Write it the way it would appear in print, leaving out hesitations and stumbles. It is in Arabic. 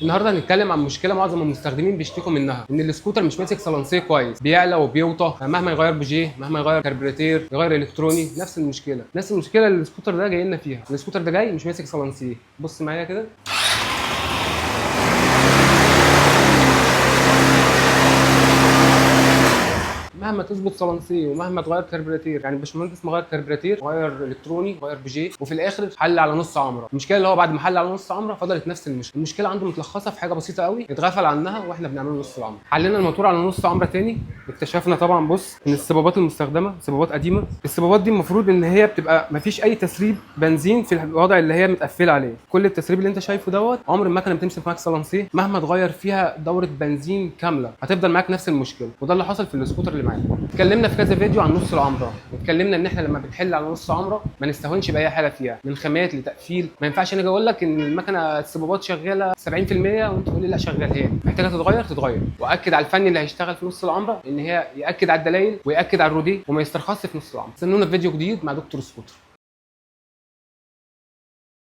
النهارده هنتكلم عن مشكله معظم المستخدمين بيشتكوا منها، ان السكوتر مش ماسك صلانسيه كويس، بيعلى وبيوطى مهما يغير بوجيه، مهما يغير كربوراتير، يغير الكتروني، نفس المشكله اللي السكوتر ده جاي لنا فيها. السكوتر ده جاي مش ماسك صلانسيه. بص معايا كده، مهما تظبط صلانسيه ومهما تغير كربوراتير، يعني الباشمهندس مغير كربوراتير، غير الكتروني، غير بوجيه، وفي الاخر حل على نص عمره. المشكله اللي هو بعد ما حل على نص عمره فضلت نفس المشكله. المشكله عنده متلخصه في حاجه بسيطه قوي اتغفل عنها واحنا بنعمله نص العمر. حلينا الموتور على نص عمره تاني، اكتشفنا طبعا بص ان الصبابات المستخدمه صبابات قديمه. الصبابات دي المفروض ان هي بتبقى ما فيش اي تسريب بنزين في الوضع اللي هي متقفله عليه. كل التسريب اللي انت شايفه دوت عمر المكنه ما بتمسك معاك صلانسيه، مهما تغير فيها دوره بنزين كامله هتفضل معاك نفس المشكله. وده اللي حصل في السكوتر اللي معانا. اتكلمنا في كذا فيديو عن نص العمره، واتكلمنا ان احنا لما بنحل على نص عمره ما نستهونش باي حاجه فيها، من خامات لتقفيل. ما ينفعش انا اجي اقول لك ان المكنه الصبابات شغاله 70% وانت تقول لي لا شغال. هي محتاجه تتغير. واكد على الفني اللي هيشتغل في نص العمره ان هي ياكد على الدلايل وياكد على الروديه وما يسترخصش في نص العمره. استنونا في فيديو جديد مع دكتور سكوتر.